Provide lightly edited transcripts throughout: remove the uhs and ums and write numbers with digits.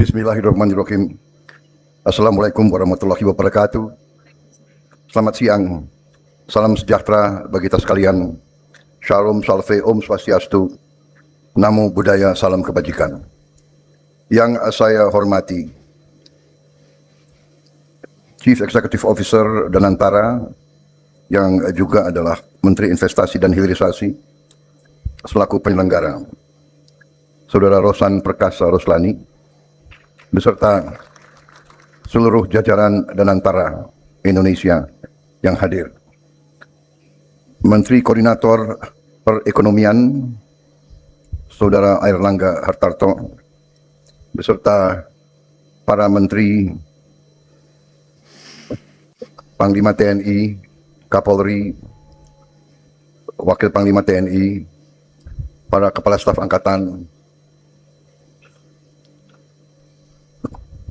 Bismillahirrahmanirrahim. Assalamualaikum warahmatullahi wabarakatuh. Selamat siang. Salam sejahtera bagi kita sekalian. Shalom, salve, om swastiastu. Namo Buddhaya, salam kebajikan. Yang saya hormati Chief Executive Officer Danantara, yang juga adalah Menteri Investasi dan Hilirisasi selaku penyelenggara, Saudara Rosan Perkasa Roslani, beserta seluruh jajaran Danantara Indonesia yang hadir, Menteri Koordinator Perekonomian Saudara Airlangga Hartarto, beserta para Menteri, Panglima TNI, Kapolri, Wakil Panglima TNI, para Kepala Staf Angkatan,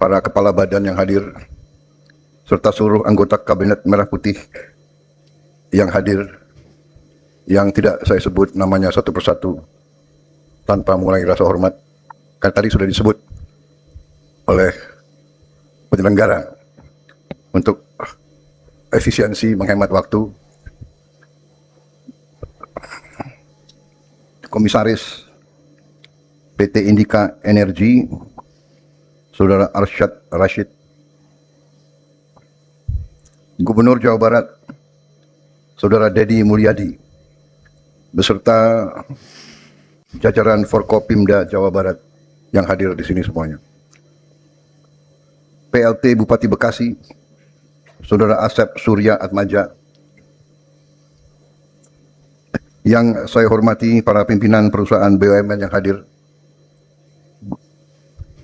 para Kepala Badan yang hadir, serta seluruh anggota Kabinet Merah Putih yang hadir, yang tidak saya sebut namanya satu persatu tanpa mengurangi rasa hormat, karena tadi sudah disebut oleh penyelenggara untuk efisiensi menghemat waktu. Komisaris PT Indika Energi Saudara Arsyad Rashid, Gubernur Jawa Barat Saudara Dedi Mulyadi, beserta jajaran Forkopimda Jawa Barat yang hadir di sini semuanya. PLT Bupati Bekasi Saudara Asep Surya Atmaja, yang saya hormati para pimpinan perusahaan BUMN yang hadir,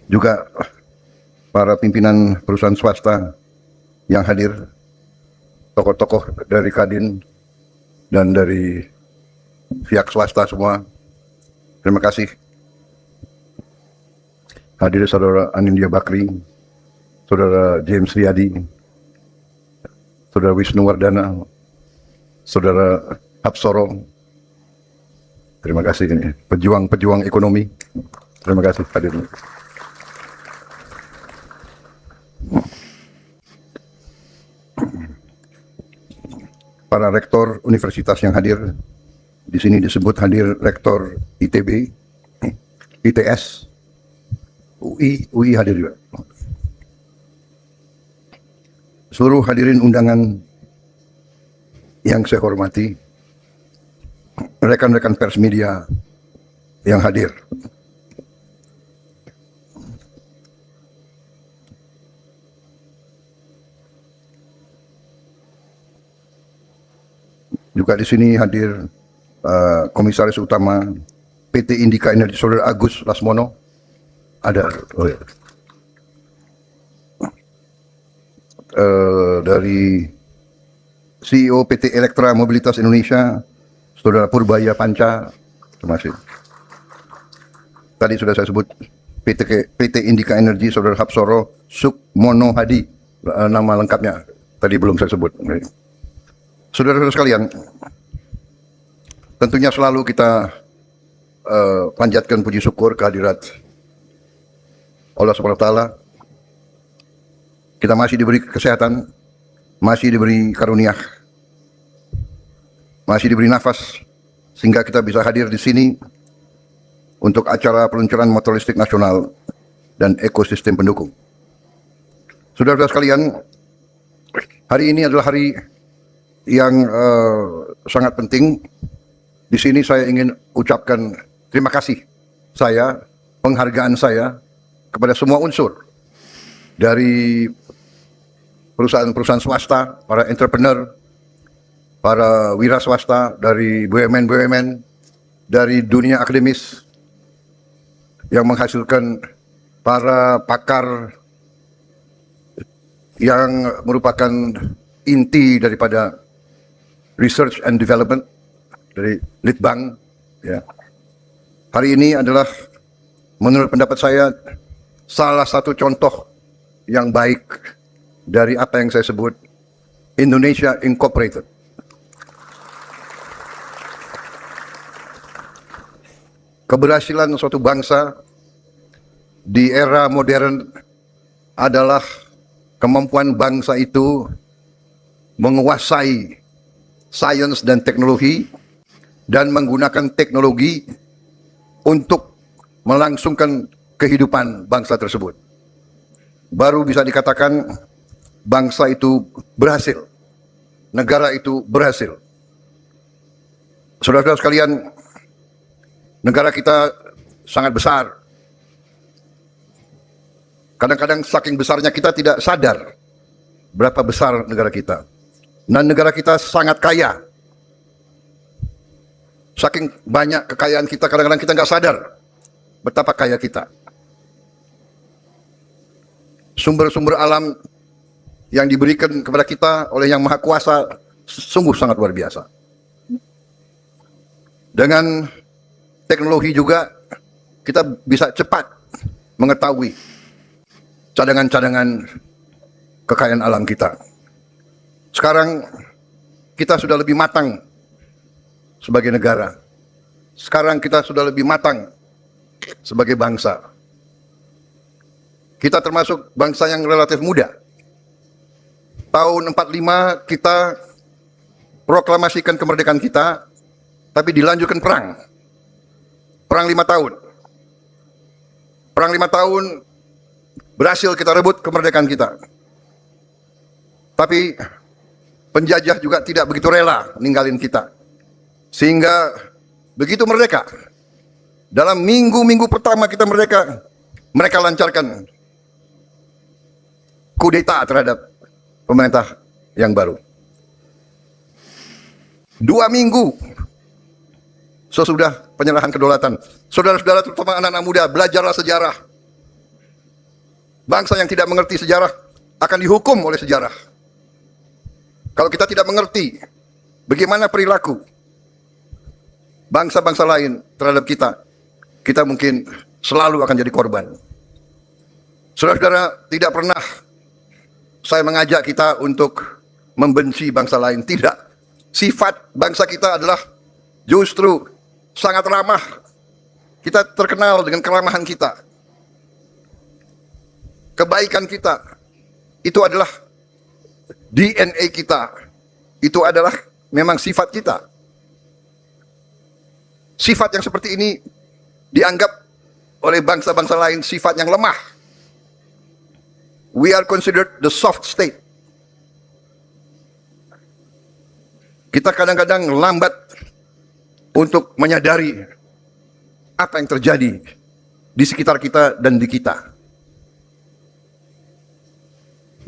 juga para pimpinan perusahaan swasta yang hadir, tokoh-tokoh dari Kadin dan dari pihak swasta semua. Terima kasih. Hadir Saudara Anindya Bakri, Saudara James Riyadi, Saudara Wisnu Wardana, Saudara Hapsoro. Terima kasih, ini pejuang-pejuang ekonomi. Terima kasih hadir. Para rektor universitas yang hadir, di sini disebut hadir rektor ITB, ITS, UI hadir juga. Seluruh hadirin undangan yang saya hormati, rekan-rekan pers media yang hadir, juga di sini hadir Komisaris Utama PT Indika Energi Saudara Agus Lasmono, ada. Dari CEO PT Elektra Mobilitas Indonesia Saudara Purbaya Panca, terima kasih. Tadi sudah saya sebut PT Indika Energi Saudara Hapsoro Sukmono Hadi, nama lengkapnya tadi belum saya sebut. Saudara-saudara sekalian, tentunya selalu kita panjatkan puji syukur kehadirat Allah Subhanahu wa Ta'ala. Kita masih diberi kesehatan, masih diberi karunia, masih diberi nafas, sehingga kita bisa hadir di sini untuk acara peluncuran motor listrik nasional dan ekosistem pendukung. Saudara-saudara sekalian, hari ini adalah hari yang sangat penting. Di sini saya ingin ucapkan terima kasih saya, penghargaan saya kepada semua unsur dari perusahaan-perusahaan swasta, para entrepreneur, para wira swasta, dari BUMN-BUMN, dari dunia akademis yang menghasilkan para pakar yang merupakan inti daripada research and development dari Litbang. Ya. Hari ini adalah menurut pendapat saya salah satu contoh yang baik dari apa yang saya sebut Indonesia Incorporated. Keberhasilan suatu bangsa di era modern adalah kemampuan bangsa itu menguasai sains dan teknologi dan menggunakan teknologi untuk melangsungkan kehidupan bangsa tersebut. Baru bisa dikatakan bangsa itu berhasil, negara itu berhasil. Saudara-saudara sekalian, negara kita sangat besar. Kadang-kadang saking besarnya kita tidak sadar berapa besar negara kita. Dan negara kita sangat kaya. Saking banyak kekayaan kita, kadang-kadang kita nggak sadar betapa kaya kita. Sumber-sumber alam yang diberikan kepada kita oleh Yang Maha Kuasa sungguh sangat luar biasa. Dengan teknologi juga kita bisa cepat mengetahui cadangan-cadangan kekayaan alam kita. Sekarang kita sudah lebih matang sebagai negara. Sekarang kita sudah lebih matang sebagai bangsa. Kita termasuk bangsa yang relatif muda. Tahun 45 kita proklamasikan kemerdekaan kita, tapi dilanjutkan perang. Perang 5 tahun. Perang 5 tahun berhasil kita rebut kemerdekaan kita. Tapi penjajah juga tidak begitu rela ninggalin kita. Sehingga begitu merdeka, dalam minggu-minggu pertama kita merdeka, mereka lancarkan kudeta terhadap pemerintah yang baru. 2 minggu sesudah penyerahan kedaulatan, saudara-saudara terutama anak-anak muda, belajarlah sejarah. Bangsa yang tidak mengerti sejarah akan dihukum oleh sejarah. Kalau kita tidak mengerti bagaimana perilaku bangsa-bangsa lain terhadap kita, kita mungkin selalu akan jadi korban. Saudara-saudara, tidak pernah saya mengajak kita untuk membenci bangsa lain. Tidak. Sifat bangsa kita adalah justru sangat ramah. Kita terkenal dengan keramahan kita. Kebaikan kita, itu adalah DNA kita. Itu adalah memang sifat kita. Sifat yang seperti ini dianggap oleh bangsa-bangsa lain sifat yang lemah. We are considered the soft state. Kita kadang-kadang lambat untuk menyadari apa yang terjadi di sekitar kita dan di kita.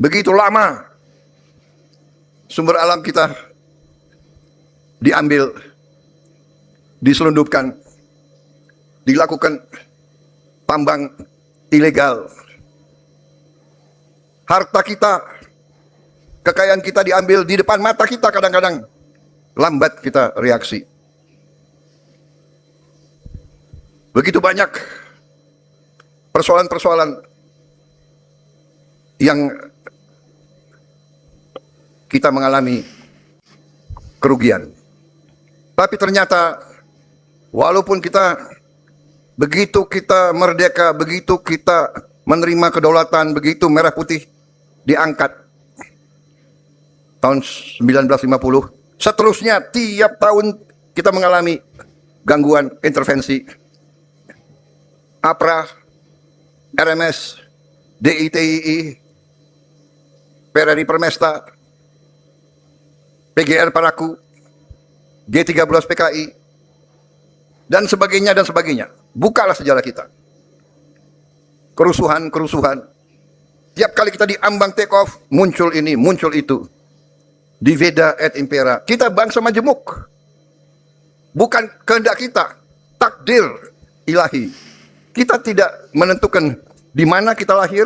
Begitu lama sumber alam kita diambil, diselundupkan, dilakukan tambang ilegal. Harta kita, kekayaan kita diambil di depan mata kita, kadang-kadang lambat kita reaksi. Begitu banyak persoalan-persoalan yang kita mengalami kerugian. Tapi ternyata walaupun begitu kita merdeka, begitu kita menerima kedaulatan, begitu merah putih diangkat tahun 1950, seterusnya tiap tahun kita mengalami gangguan, intervensi. APRA, RMS, DITII, PRRI Permesta, PGR Paraku, G13 PKI, dan sebagainya dan sebagainya. Bukalah sejarah kita. Kerusuhan. Tiap kali kita diambang take off, muncul ini, muncul itu. Diveda et impera. Kita bangsa majemuk. Bukan kehendak kita, takdir ilahi. Kita tidak menentukan di mana kita lahir,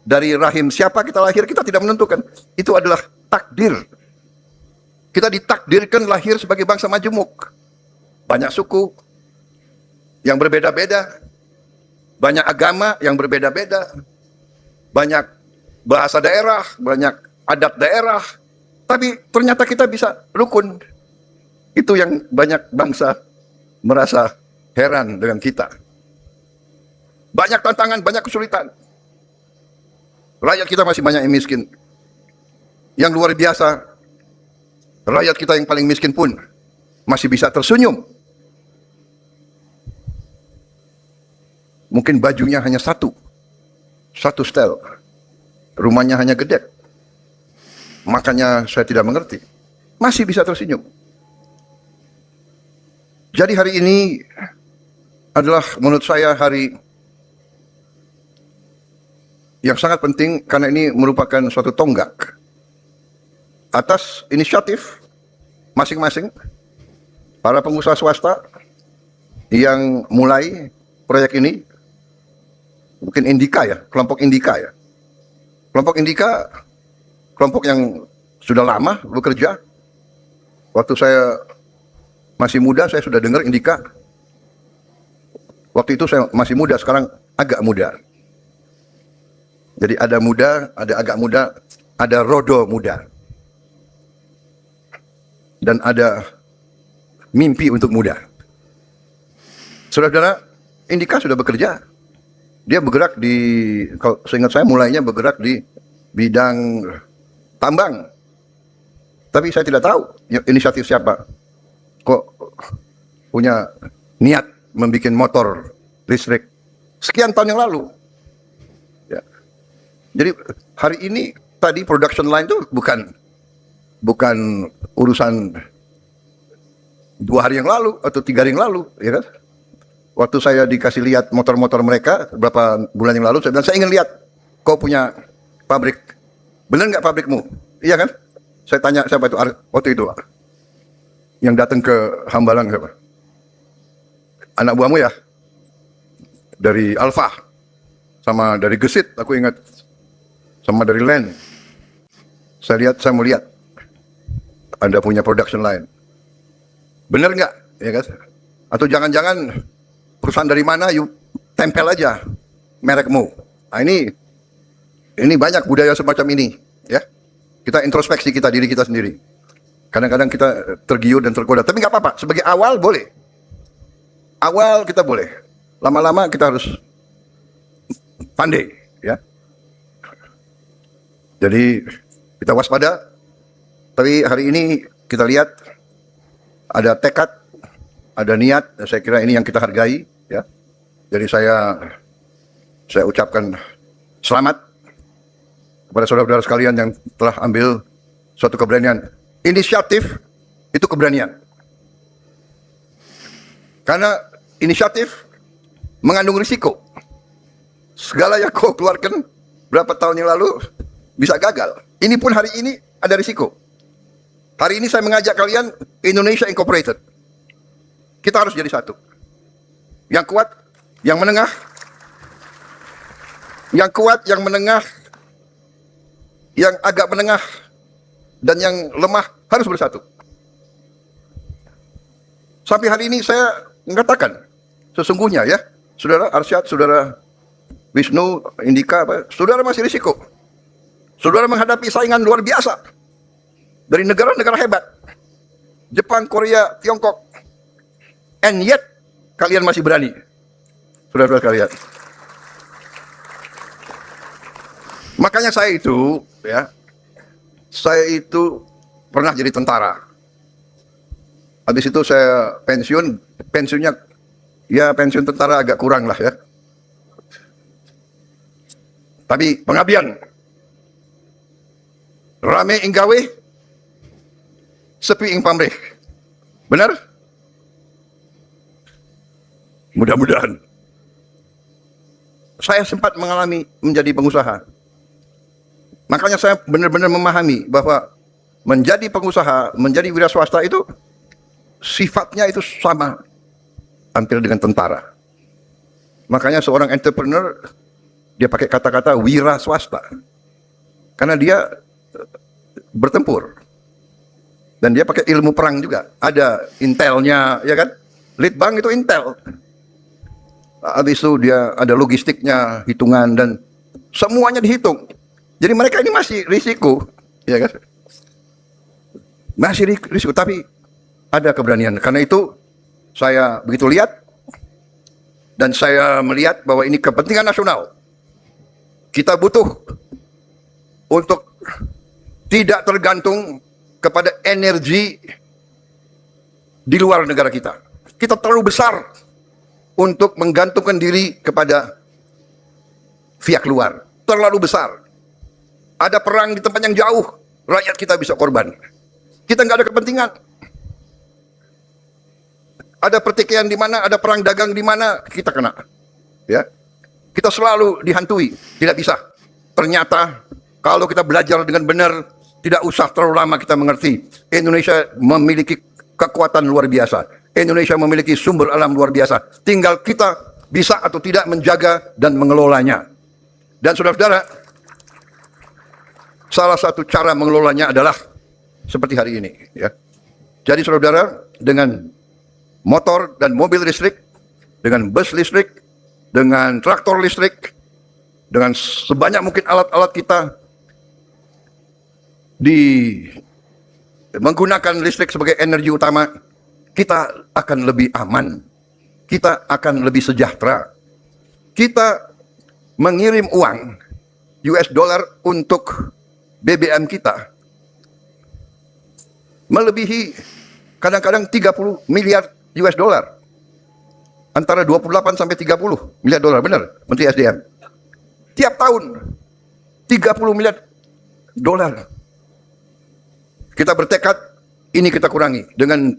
dari rahim siapa kita lahir, kita tidak menentukan. Itu adalah takdir. Kita ditakdirkan lahir sebagai bangsa majemuk. Banyak suku yang berbeda-beda, banyak agama yang berbeda-beda, banyak bahasa daerah, banyak adat daerah, tapi ternyata kita bisa rukun. Itu yang banyak bangsa merasa heran dengan kita. Banyak tantangan, banyak kesulitan. Rakyat kita masih banyak yang miskin. Yang luar biasa, rakyat kita yang paling miskin pun masih bisa tersenyum. Mungkin bajunya hanya satu setel. Rumahnya hanya gede. Makanya saya tidak mengerti. Masih bisa tersenyum. Jadi hari ini adalah menurut saya hari yang sangat penting karena ini merupakan suatu tonggak atas inisiatif masing-masing para pengusaha swasta yang mulai proyek ini. Mungkin Indika ya, kelompok Indika ya. Kelompok Indika, kelompok yang sudah lama bekerja. Waktu saya masih muda, saya sudah dengar Indika. Waktu itu saya masih muda, sekarang agak muda. Jadi ada muda, ada agak muda, ada rodo muda. Dan ada mimpi untuk muda. Saudara-saudara, Indika sudah bekerja. Dia bergerak di, kalau seingat saya mulainya bergerak di bidang tambang. Tapi saya tidak tahu inisiatif siapa. Kok punya niat membuat motor listrik sekian tahun yang lalu. Ya. Jadi hari ini tadi production line itu bukan urusan 2 hari yang lalu atau 3 hari yang lalu, ya kan? Waktu saya dikasih lihat motor-motor mereka beberapa bulan yang lalu, saya bilang, saya ingin lihat kau punya pabrik. Benar nggak pabrikmu? Iya kan? Saya tanya siapa itu waktu itu, yang datang ke Hambalang siapa? Anak buahmu ya? Dari Alfa, sama dari Gesit, aku ingat, sama dari Len. Saya mau lihat, Anda punya production line. Benar nggak? Ya kan? Atau jangan-jangan perusahaan dari mana, yuk tempel aja merekmu. Nah, ini banyak budaya semacam ini, ya. Kita introspeksi diri kita sendiri. Kadang-kadang kita tergiur dan tergoda, tapi nggak apa-apa. Sebagai awal boleh. Awal kita boleh. Lama-lama kita harus pandai, ya. Jadi kita waspada. Tapi hari ini kita lihat ada tekad, ada niat. Saya kira ini yang kita hargai. Ya, jadi saya ucapkan selamat kepada saudara-saudara sekalian yang telah ambil suatu keberanian. Inisiatif itu keberanian. Karena inisiatif mengandung risiko. Segala yang kau keluarkan berapa tahun yang lalu bisa gagal. Ini pun hari ini ada risiko. Hari ini saya mengajak kalian Indonesia Incorporated. Kita harus jadi satu. Yang kuat, yang menengah, yang kuat, yang menengah, yang agak menengah, dan yang lemah harus bersatu. Sampai hari ini saya mengatakan, sesungguhnya ya, saudara Arsyad, saudara Wisnu, Indika, saudara masih risiko. Saudara menghadapi saingan luar biasa dari negara-negara hebat, Jepang, Korea, Tiongkok, and yet kalian masih berani, saudara-saudara sekalian. Makanya saya itu pernah jadi tentara. Habis itu saya pensiunnya ya pensiun tentara agak kurang lah ya. Tapi pengabdian, rame ing gawe, sepi ing pamrih. Benar? Mudah-mudahan. Saya sempat mengalami menjadi pengusaha. Makanya saya benar-benar memahami bahwa menjadi pengusaha, menjadi wira swasta itu sifatnya itu sama hampir dengan tentara. Makanya seorang entrepreneur dia pakai kata-kata wira swasta. Karena dia bertempur. Dan dia pakai ilmu perang juga. Ada intelnya, ya kan? Litbang itu intel. Habis itu dia ada logistiknya, hitungan, dan semuanya dihitung. Jadi mereka ini masih risiko, ya kan? Masih risiko, tapi ada keberanian. Karena itu saya begitu lihat Dan saya melihat bahwa ini kepentingan nasional. Kita butuh untuk tidak tergantung kepada energi di luar negara kita. Kita terlalu besar untuk menggantungkan diri kepada pihak luar. Terlalu besar. Ada perang di tempat yang jauh, rakyat kita bisa korban. Kita nggak ada kepentingan. Ada pertikaian di mana, ada perang dagang di mana, kita kena. Ya, kita selalu dihantui, tidak bisa. Ternyata kalau kita belajar dengan benar, tidak usah terlalu lama kita mengerti. Indonesia memiliki kekuatan luar biasa. Indonesia memiliki sumber alam luar biasa. Tinggal kita bisa atau tidak menjaga dan mengelolanya. Dan saudara-saudara, salah satu cara mengelolanya adalah seperti hari ini. Ya. Jadi saudara-saudara, dengan motor dan mobil listrik, dengan bus listrik, dengan traktor listrik, dengan sebanyak mungkin alat-alat kita menggunakan listrik sebagai energi utama, kita akan lebih aman, kita akan lebih sejahtera. Kita mengirim uang US dollar untuk BBM kita melebihi kadang-kadang 30 miliar US dollar. Antara 28 sampai 30 miliar dolar, benar Menteri SDM. Tiap tahun 30 miliar dolar. Kita bertekad ini kita kurangi. Dengan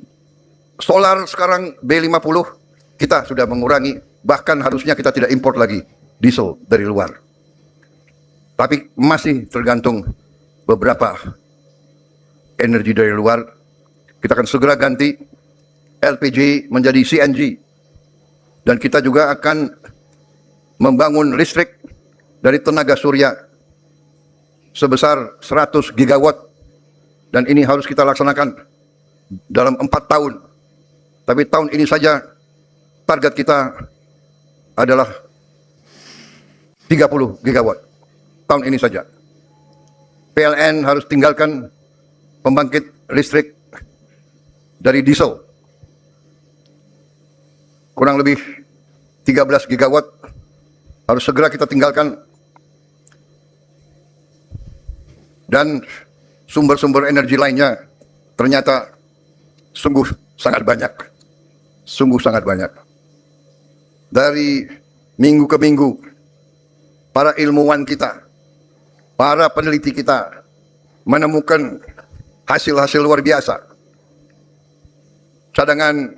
solar sekarang B50 kita sudah mengurangi, bahkan harusnya kita tidak import lagi diesel dari luar. Tapi masih tergantung beberapa energi dari luar. Kita akan segera ganti LPG menjadi CNG. Dan kita juga akan membangun listrik dari tenaga surya sebesar 100 gigawatt. Dan ini harus kita laksanakan dalam 4 tahun. Tapi tahun ini saja target kita adalah 30 gigawatt. Tahun ini saja. PLN harus tinggalkan pembangkit listrik dari diesel. Kurang lebih 13 gigawatt harus segera kita tinggalkan. Dan sumber-sumber energi lainnya ternyata sungguh sangat banyak. Sungguh sangat banyak. Dari minggu ke minggu, para ilmuwan kita, para peneliti kita menemukan hasil-hasil luar biasa. Cadangan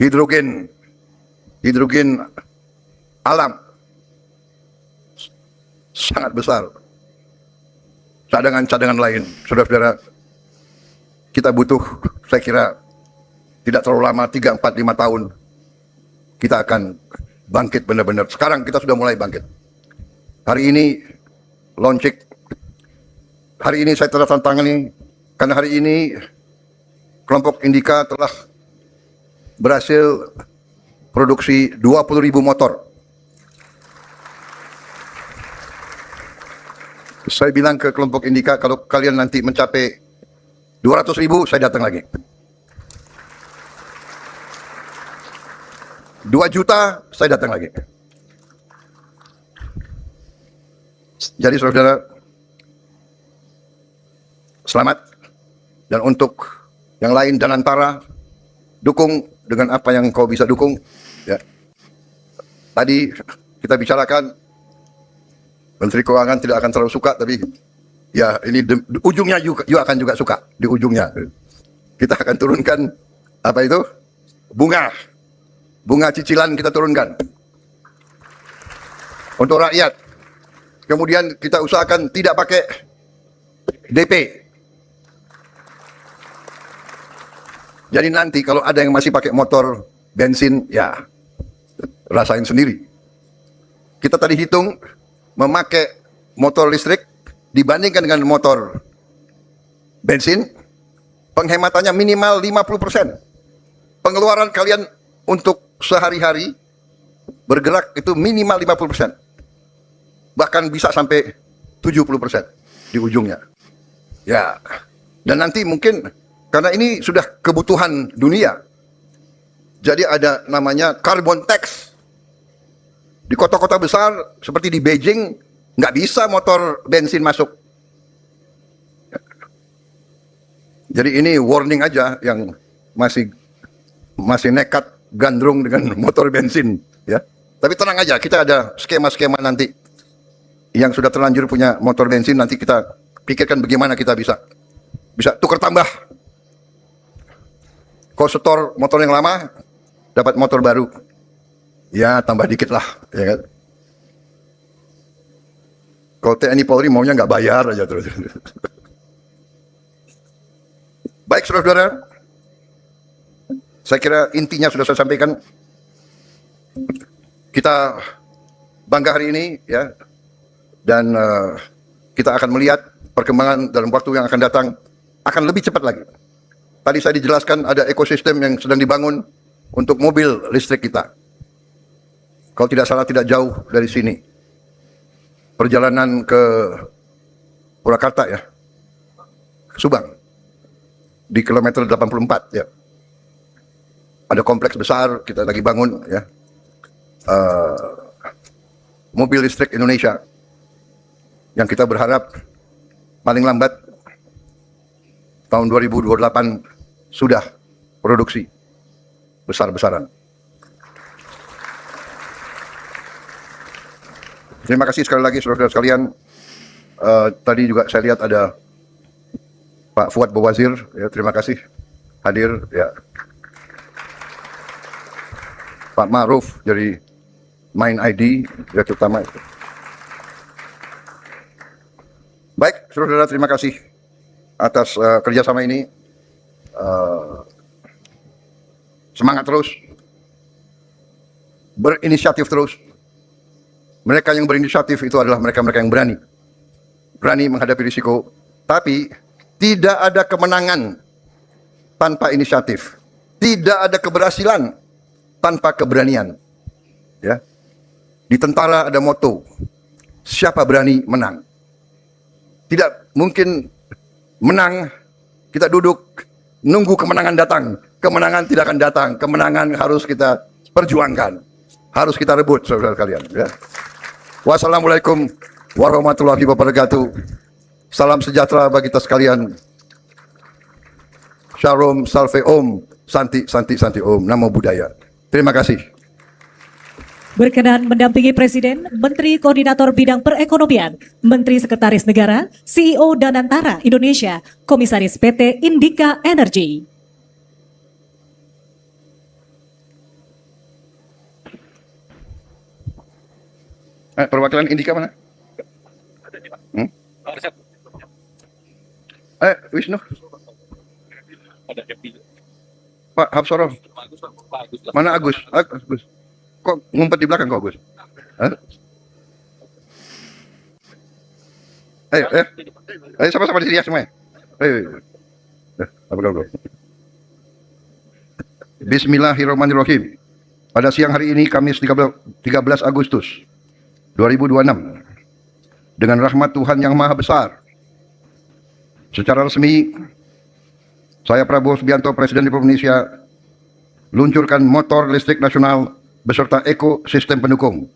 hidrogen alam sangat besar. Cadangan-cadangan lain, saudara-saudara, kita butuh, saya kira tidak terlalu lama, 3, 4, 5 tahun kita akan bangkit benar-benar. Sekarang kita sudah mulai bangkit. Hari ini launching, hari ini saya telah tantangani, karena hari ini kelompok Indika telah berhasil produksi 20.000 motor. Saya bilang ke kelompok Indika, kalau kalian nanti mencapai 200.000, saya datang lagi. 2 juta, saya datang lagi. Jadi saudara, selamat. Dan untuk yang lain dan antara, dukung dengan apa yang kau bisa dukung. Ya. Tadi kita bicarakan, Menteri Keuangan tidak akan terlalu suka, tapi ya ini ujungnya juga akan juga suka. Di ujungnya kita akan turunkan apa itu, bunga cicilan kita turunkan untuk rakyat. Kemudian kita usahakan tidak pakai DP. Jadi nanti kalau ada yang masih pakai motor bensin, ya rasain sendiri. Kita tadi hitung, memakai motor listrik dibandingkan dengan motor bensin, penghematannya minimal 50%. Pengeluaran kalian untuk sehari-hari bergerak itu minimal 50%. Bahkan bisa sampai 70% di ujungnya. Ya. Dan nanti mungkin karena ini sudah kebutuhan dunia. Jadi ada namanya carbon tax. Di kota-kota besar seperti di Beijing nggak bisa motor bensin masuk. Jadi ini warning aja yang masih nekat gandrung dengan motor bensin, ya. Tapi tenang aja, kita ada skema-skema nanti yang sudah terlanjur punya motor bensin, nanti kita pikirkan bagaimana kita bisa tukar tambah. Kalau setor motor yang lama, dapat motor baru, ya tambah dikit lah, ya kan. Kalau TNI Polri maunya nggak bayar aja terus. Baik, saudara-saudara, saya kira intinya sudah saya sampaikan. Kita bangga hari ini, ya, dan kita akan melihat perkembangan dalam waktu yang akan datang akan lebih cepat lagi. Tadi saya dijelaskan ada ekosistem yang sedang dibangun untuk mobil listrik kita. Kalau tidak salah tidak jauh dari sini. Perjalanan ke Purwakarta, ya, Subang, di kilometer 84, ya. Ada kompleks besar kita lagi bangun, ya. Mobil listrik Indonesia yang kita berharap paling lambat tahun 2028 sudah produksi besar-besaran. Terima kasih sekali lagi saudara-saudara sekalian. Tadi juga saya lihat ada Pak Fuad Bawazir, ya, terima kasih hadir, ya. Pak Ma'ruf dari Main ID, ya, terutama itu. Baik, saudara-saudara, terima kasih atas kerjasama ini. Semangat terus, berinisiatif terus. Mereka yang berinisiatif itu adalah mereka-mereka yang berani menghadapi risiko. Tapi tidak ada kemenangan tanpa inisiatif, tidak ada keberhasilan tanpa keberanian. Ya, di tentara ada moto, siapa berani menang. Tidak mungkin menang kita duduk nunggu kemenangan datang. Kemenangan tidak akan datang. Kemenangan harus kita perjuangkan, harus kita rebut, saudara kalian, ya. Wassalamualaikum warahmatullahi wabarakatuh. Salam sejahtera bagi kita sekalian. Shalom, salve om, santi, santi, santi om. Namo Buddhaya. Terima kasih. Berkenan mendampingi Presiden, Menteri Koordinator Bidang Perekonomian, Menteri Sekretaris Negara, CEO Danantara Indonesia, Komisaris PT Indika Energy. Perwakilan Indika mana? Wisnu. Pak Hapsoro. Mana Agus? Agus. Kok ngumpet di belakang kok, Agus? Ayo sama-sama di sini ya semuanya. Ayo. Apa kabar? Bismillahirrahmanirrahim. Pada siang hari ini, Kamis 13 Agustus 2026, dengan rahmat Tuhan yang Maha Besar, secara resmi, saya Prabowo Subianto, Presiden Republik Indonesia, luncurkan motor listrik nasional beserta ekosistem pendukung.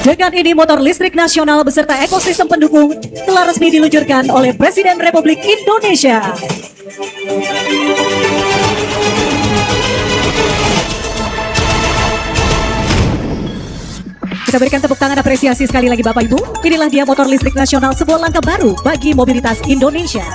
Dengan ini motor listrik nasional beserta ekosistem pendukung telah resmi diluncurkan oleh Presiden Republik Indonesia. Kita berikan tepuk tangan apresiasi sekali lagi Bapak Ibu. Inilah dia motor listrik nasional, sebuah langkah baru bagi mobilitas Indonesia.